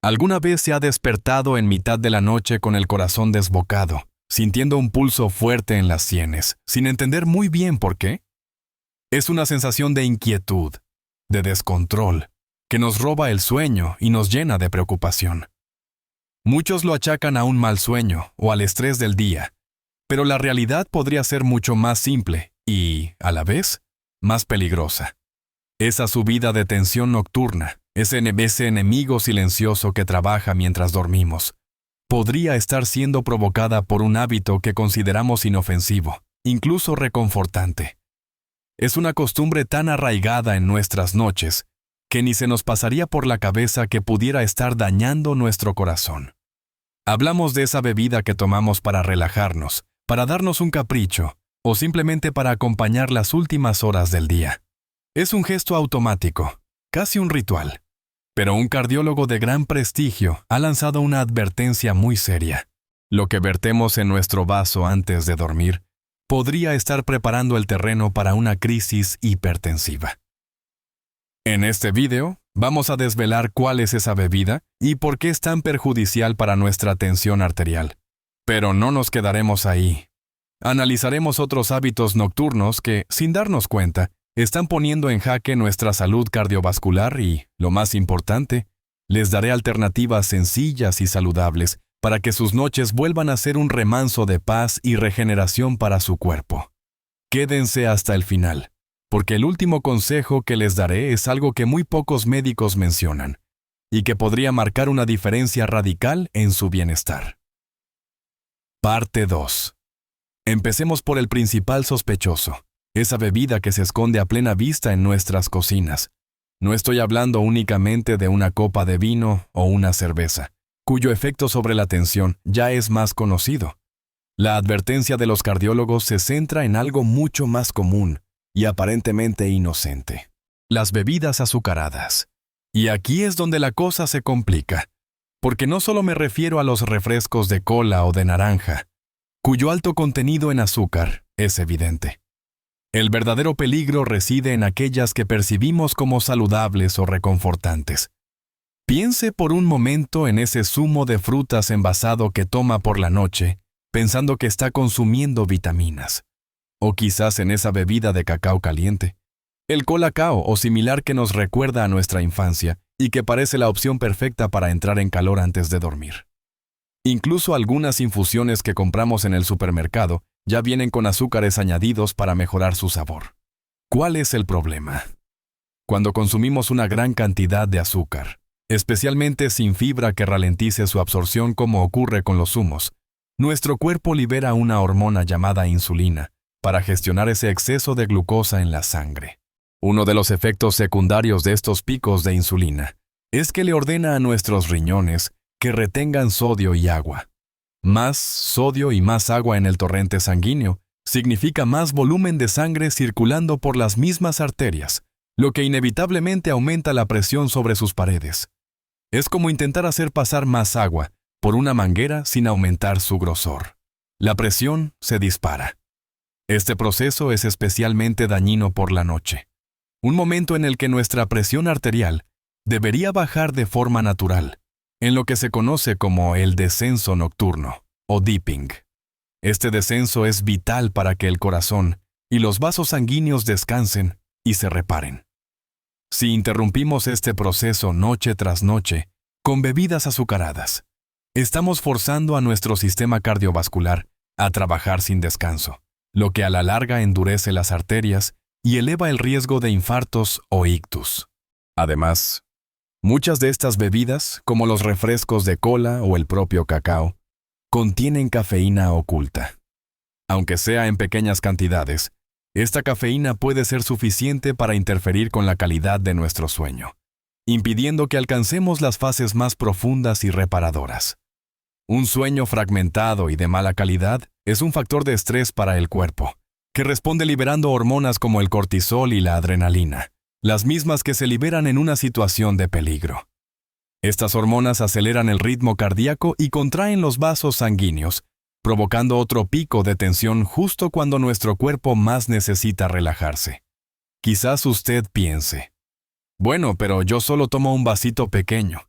¿Alguna vez se ha despertado en mitad de la noche con el corazón desbocado, sintiendo un pulso fuerte en las sienes, sin entender muy bien por qué? Es una sensación de inquietud, de descontrol, que nos roba el sueño y nos llena de preocupación. Muchos lo achacan a un mal sueño o al estrés del día, pero la realidad podría ser mucho más simple y, a la vez, más peligrosa. Esa subida de tensión nocturna, ese enemigo silencioso que trabaja mientras dormimos, podría estar siendo provocada por un hábito que consideramos inofensivo, incluso reconfortante. Es una costumbre tan arraigada en nuestras noches que ni se nos pasaría por la cabeza que pudiera estar dañando nuestro corazón. Hablamos de esa bebida que tomamos para relajarnos, para darnos un capricho o simplemente para acompañar las últimas horas del día. Es un gesto automático, casi un ritual. Pero un cardiólogo de gran prestigio ha lanzado una advertencia muy seria. Lo que vertemos en nuestro vaso antes de dormir podría estar preparando el terreno para una crisis hipertensiva. En este video, vamos a desvelar cuál es esa bebida y por qué es tan perjudicial para nuestra tensión arterial. Pero no nos quedaremos ahí. Analizaremos otros hábitos nocturnos que, sin darnos cuenta, están poniendo en jaque nuestra salud cardiovascular y, lo más importante, les daré alternativas sencillas y saludables para que sus noches vuelvan a ser un remanso de paz y regeneración para su cuerpo. Quédense hasta el final, porque el último consejo que les daré es algo que muy pocos médicos mencionan y que podría marcar una diferencia radical en su bienestar. Parte 2. Empecemos por el principal sospechoso. Esa bebida que se esconde a plena vista en nuestras cocinas. No estoy hablando únicamente de una copa de vino o una cerveza, cuyo efecto sobre la tensión ya es más conocido. La advertencia de los cardiólogos se centra en algo mucho más común y aparentemente inocente: las bebidas azucaradas. Y aquí es donde la cosa se complica, porque no solo me refiero a los refrescos de cola o de naranja, cuyo alto contenido en azúcar es evidente. El verdadero peligro reside en aquellas que percibimos como saludables o reconfortantes. Piense por un momento en ese zumo de frutas envasado que toma por la noche, pensando que está consumiendo vitaminas. O quizás en esa bebida de cacao caliente. El colacao o similar que nos recuerda a nuestra infancia y que parece la opción perfecta para entrar en calor antes de dormir. Incluso algunas infusiones que compramos en el supermercado ya vienen con azúcares añadidos para mejorar su sabor. ¿Cuál es el problema? Cuando consumimos una gran cantidad de azúcar, especialmente sin fibra que ralentice su absorción como ocurre con los zumos, nuestro cuerpo libera una hormona llamada insulina para gestionar ese exceso de glucosa en la sangre. Uno de los efectos secundarios de estos picos de insulina es que le ordena a nuestros riñones que retengan sodio y agua. Más sodio y más agua en el torrente sanguíneo significa más volumen de sangre circulando por las mismas arterias, lo que inevitablemente aumenta la presión sobre sus paredes. Es como intentar hacer pasar más agua por una manguera sin aumentar su grosor. La presión se dispara. Este proceso es especialmente dañino por la noche, un momento en el que nuestra presión arterial debería bajar de forma natural, en lo que se conoce como el descenso nocturno, o dipping. Este descenso es vital para que el corazón y los vasos sanguíneos descansen y se reparen. Si interrumpimos este proceso noche tras noche con bebidas azucaradas, estamos forzando a nuestro sistema cardiovascular a trabajar sin descanso, lo que a la larga endurece las arterias y eleva el riesgo de infartos o ictus. Además, muchas de estas bebidas, como los refrescos de cola o el propio cacao, contienen cafeína oculta. Aunque sea en pequeñas cantidades, esta cafeína puede ser suficiente para interferir con la calidad de nuestro sueño, impidiendo que alcancemos las fases más profundas y reparadoras. Un sueño fragmentado y de mala calidad es un factor de estrés para el cuerpo, que responde liberando hormonas como el cortisol y la adrenalina, las mismas que se liberan en una situación de peligro. Estas hormonas aceleran el ritmo cardíaco y contraen los vasos sanguíneos, provocando otro pico de tensión justo cuando nuestro cuerpo más necesita relajarse. Quizás usted piense, bueno, pero yo solo tomo un vasito pequeño.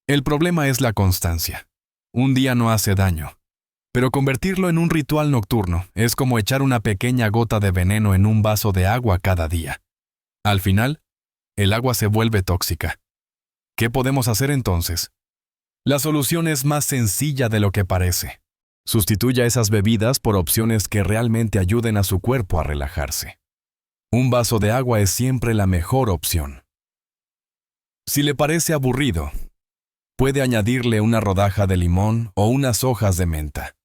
El problema es la constancia. Un día no hace daño, pero convertirlo en un ritual nocturno es como echar una pequeña gota de veneno en un vaso de agua cada día. Al final, el agua se vuelve tóxica. ¿Qué podemos hacer entonces? La solución es más sencilla de lo que parece. Sustituya esas bebidas por opciones que realmente ayuden a su cuerpo a relajarse. Un vaso de agua es siempre la mejor opción. Si le parece aburrido, puede añadirle una rodaja de limón o unas hojas de menta.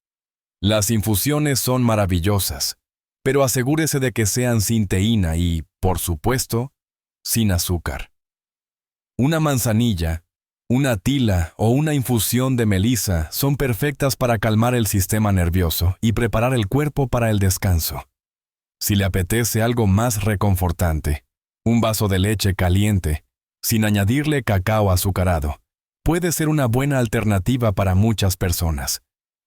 Las infusiones son maravillosas, pero asegúrese de que sean sin teína y, por supuesto, sin azúcar. Una manzanilla, una tila o una infusión de melisa son perfectas para calmar el sistema nervioso y preparar el cuerpo para el descanso. Si le apetece algo más reconfortante, un vaso de leche caliente, sin añadirle cacao azucarado, puede ser una buena alternativa para muchas personas,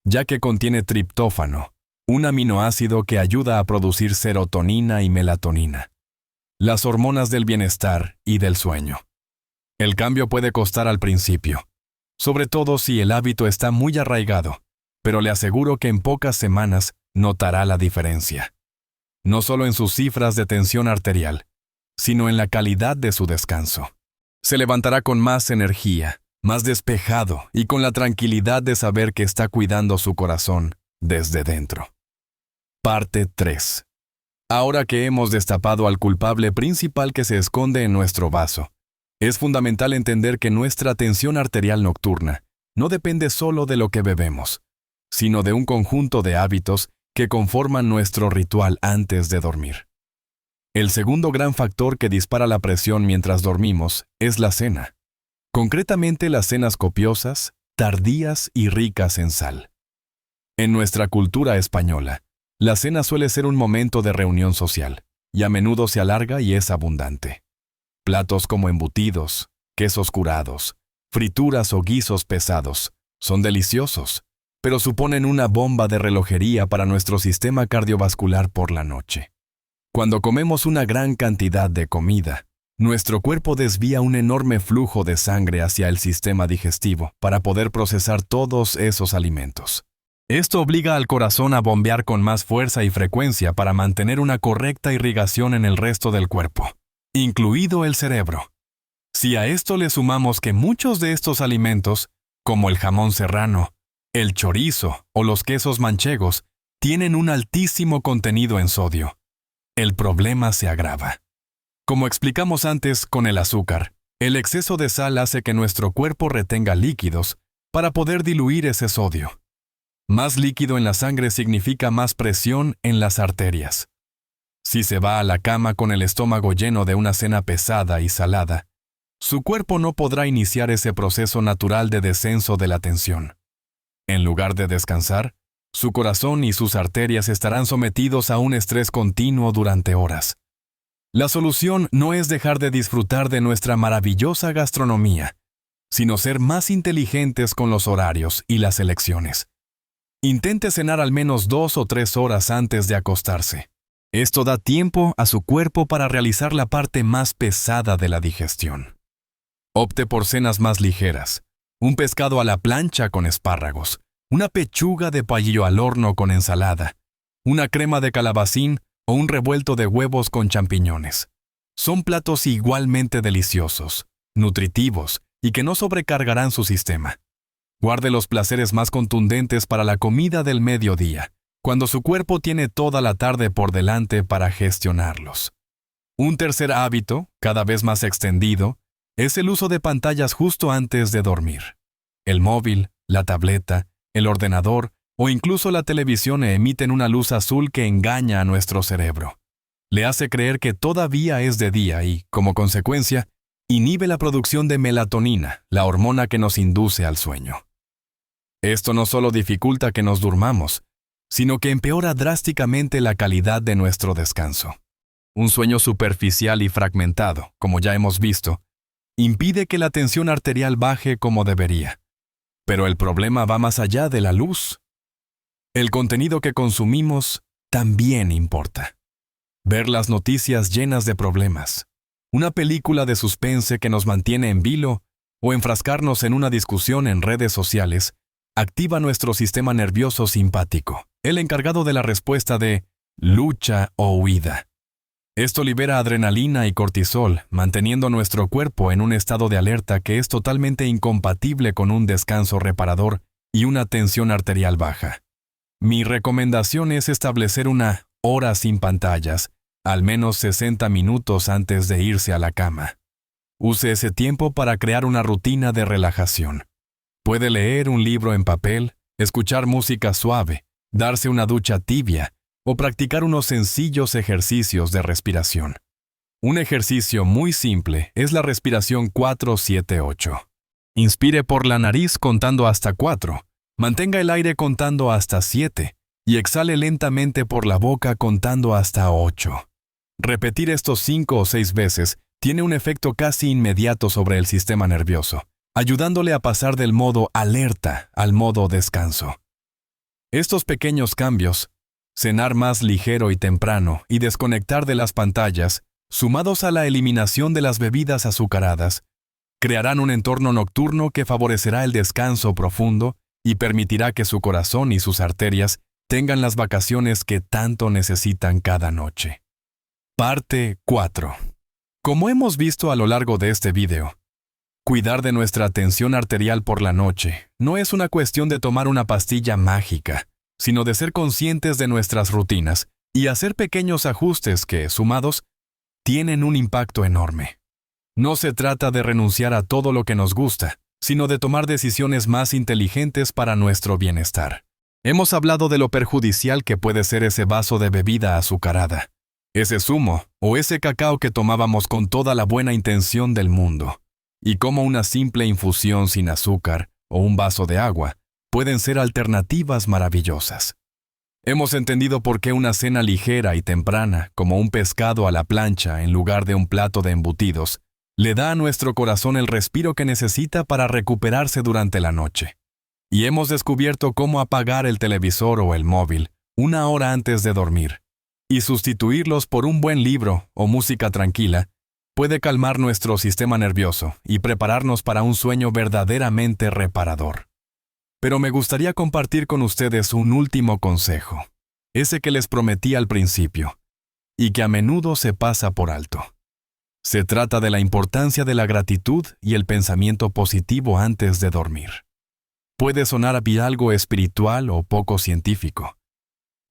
ya que contiene triptófano, un aminoácido que ayuda a producir serotonina y melatonina, las hormonas del bienestar y del sueño. El cambio puede costar al principio, sobre todo si el hábito está muy arraigado, pero le aseguro que en pocas semanas notará la diferencia. No solo en sus cifras de tensión arterial, sino en la calidad de su descanso. Se levantará con más energía, más despejado y con la tranquilidad de saber que está cuidando su corazón desde dentro. Parte 3. Ahora que hemos destapado al culpable principal que se esconde en nuestro vaso, es fundamental entender que nuestra tensión arterial nocturna no depende solo de lo que bebemos, sino de un conjunto de hábitos que conforman nuestro ritual antes de dormir. El segundo gran factor que dispara la presión mientras dormimos es la cena. Concretamente las cenas copiosas, tardías y ricas en sal. En nuestra cultura española, la cena suele ser un momento de reunión social, y a menudo se alarga y es abundante. Platos como embutidos, quesos curados, frituras o guisos pesados son deliciosos, pero suponen una bomba de relojería para nuestro sistema cardiovascular por la noche. Cuando comemos una gran cantidad de comida, nuestro cuerpo desvía un enorme flujo de sangre hacia el sistema digestivo para poder procesar todos esos alimentos. Esto obliga al corazón a bombear con más fuerza y frecuencia para mantener una correcta irrigación en el resto del cuerpo, incluido el cerebro. Si a esto le sumamos que muchos de estos alimentos, como el jamón serrano, el chorizo o los quesos manchegos, tienen un altísimo contenido en sodio, el problema se agrava. Como explicamos antes con el azúcar, el exceso de sal hace que nuestro cuerpo retenga líquidos para poder diluir ese sodio. Más líquido en la sangre significa más presión en las arterias. Si se va a la cama con el estómago lleno de una cena pesada y salada, su cuerpo no podrá iniciar ese proceso natural de descenso de la tensión. En lugar de descansar, su corazón y sus arterias estarán sometidos a un estrés continuo durante horas. La solución no es dejar de disfrutar de nuestra maravillosa gastronomía, sino ser más inteligentes con los horarios y las elecciones. Intente cenar al menos 2 o 3 horas antes de acostarse. Esto da tiempo a su cuerpo para realizar la parte más pesada de la digestión. Opte por cenas más ligeras. Un pescado a la plancha con espárragos, una pechuga de payillo al horno con ensalada, una crema de calabacín o un revuelto de huevos con champiñones. Son platos igualmente deliciosos, nutritivos y que no sobrecargarán su sistema. Guarde los placeres más contundentes para la comida del mediodía, cuando su cuerpo tiene toda la tarde por delante para gestionarlos. Un tercer hábito, cada vez más extendido, es el uso de pantallas justo antes de dormir. El móvil, la tableta, el ordenador o incluso la televisión emiten una luz azul que engaña a nuestro cerebro. Le hace creer que todavía es de día y, como consecuencia, inhibe la producción de melatonina, la hormona que nos induce al sueño. Esto no solo dificulta que nos durmamos, sino que empeora drásticamente la calidad de nuestro descanso. Un sueño superficial y fragmentado, como ya hemos visto, impide que la tensión arterial baje como debería. Pero el problema va más allá de la luz. El contenido que consumimos también importa. Ver las noticias llenas de problemas, una película de suspense que nos mantiene en vilo o enfrascarnos en una discusión en redes sociales, activa nuestro sistema nervioso simpático, el encargado de la respuesta de lucha o huida. Esto libera adrenalina y cortisol, manteniendo nuestro cuerpo en un estado de alerta que es totalmente incompatible con un descanso reparador y una tensión arterial baja. Mi recomendación es establecer una hora sin pantallas, al menos 60 minutos antes de irse a la cama. Use ese tiempo para crear una rutina de relajación. Puede leer un libro en papel, escuchar música suave, darse una ducha tibia o practicar unos sencillos ejercicios de respiración. Un ejercicio muy simple es la respiración 4-7-8. Inspire por la nariz contando hasta 4, mantenga el aire contando hasta 7 y exhale lentamente por la boca contando hasta 8. Repetir estos 5 o 6 veces tiene un efecto casi inmediato sobre el sistema nervioso, ayudándole a pasar del modo alerta al modo descanso. Estos pequeños cambios, cenar más ligero y temprano y desconectar de las pantallas, sumados a la eliminación de las bebidas azucaradas, crearán un entorno nocturno que favorecerá el descanso profundo y permitirá que su corazón y sus arterias tengan las vacaciones que tanto necesitan cada noche. Parte 4. Como hemos visto a lo largo de este video, cuidar de nuestra tensión arterial por la noche no es una cuestión de tomar una pastilla mágica, sino de ser conscientes de nuestras rutinas y hacer pequeños ajustes que, sumados, tienen un impacto enorme. No se trata de renunciar a todo lo que nos gusta, sino de tomar decisiones más inteligentes para nuestro bienestar. Hemos hablado de lo perjudicial que puede ser ese vaso de bebida azucarada, ese zumo o ese cacao que tomábamos con toda la buena intención del mundo, y cómo una simple infusión sin azúcar o un vaso de agua pueden ser alternativas maravillosas. Hemos entendido por qué una cena ligera y temprana, como un pescado a la plancha en lugar de un plato de embutidos, le da a nuestro corazón el respiro que necesita para recuperarse durante la noche. Y hemos descubierto cómo apagar el televisor o el móvil una hora antes de dormir y sustituirlos por un buen libro o música tranquila puede calmar nuestro sistema nervioso y prepararnos para un sueño verdaderamente reparador. Pero me gustaría compartir con ustedes un último consejo, ese que les prometí al principio, y que a menudo se pasa por alto. Se trata de la importancia de la gratitud y el pensamiento positivo antes de dormir. Puede sonar algo espiritual o poco científico,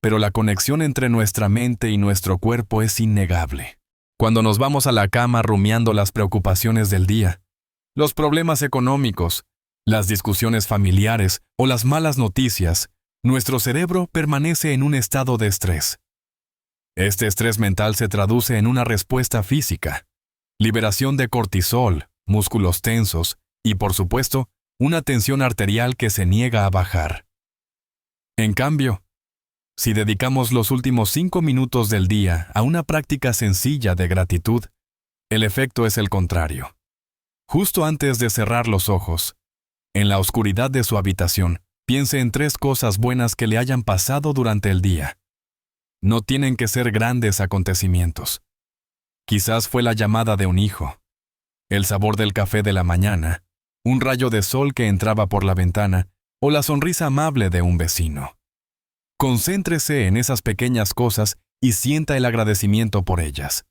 pero la conexión entre nuestra mente y nuestro cuerpo es innegable. Cuando nos vamos a la cama rumiando las preocupaciones del día, los problemas económicos, las discusiones familiares o las malas noticias, nuestro cerebro permanece en un estado de estrés. Este estrés mental se traduce en una respuesta física, liberación de cortisol, músculos tensos y, por supuesto, una tensión arterial que se niega a bajar. En cambio, si dedicamos los últimos 5 minutos del día a una práctica sencilla de gratitud, el efecto es el contrario. Justo antes de cerrar los ojos, en la oscuridad de su habitación, piense en 3 cosas buenas que le hayan pasado durante el día. No tienen que ser grandes acontecimientos. Quizás fue la llamada de un hijo, el sabor del café de la mañana, un rayo de sol que entraba por la ventana o la sonrisa amable de un vecino. Concéntrese en esas pequeñas cosas y sienta el agradecimiento por ellas.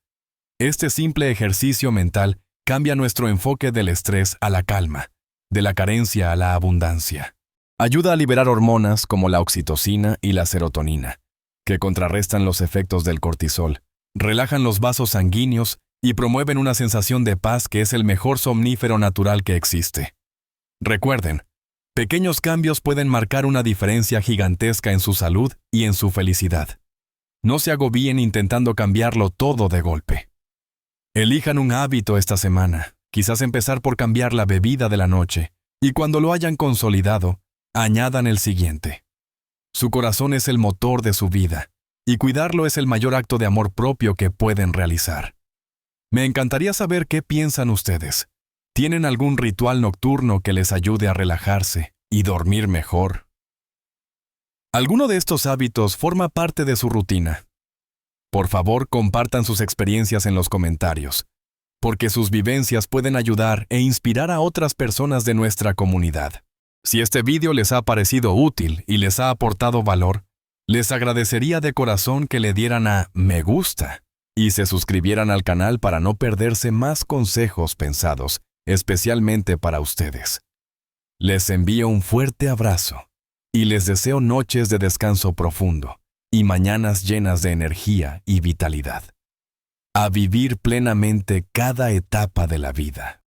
Este simple ejercicio mental cambia nuestro enfoque del estrés a la calma, de la carencia a la abundancia. Ayuda a liberar hormonas como la oxitocina y la serotonina, que contrarrestan los efectos del cortisol, relajan los vasos sanguíneos y promueven una sensación de paz que es el mejor somnífero natural que existe. Recuerden, pequeños cambios pueden marcar una diferencia gigantesca en su salud y en su felicidad. No se agobien intentando cambiarlo todo de golpe. Elijan un hábito esta semana, quizás empezar por cambiar la bebida de la noche, y cuando lo hayan consolidado, añadan el siguiente. Su corazón es el motor de su vida, y cuidarlo es el mayor acto de amor propio que pueden realizar. Me encantaría saber qué piensan ustedes. ¿Tienen algún ritual nocturno que les ayude a relajarse y dormir mejor? ¿Alguno de estos hábitos forma parte de su rutina? Por favor, compartan sus experiencias en los comentarios. porque sus vivencias pueden ayudar e inspirar a otras personas de nuestra comunidad. Si este video les ha parecido útil y les ha aportado valor, les agradecería de corazón que le dieran a me gusta y se suscribieran al canal para no perderse más consejos pensados, especialmente para ustedes. Les envío un fuerte abrazo y les deseo noches de descanso profundo y mañanas llenas de energía y vitalidad. A vivir plenamente cada etapa de la vida.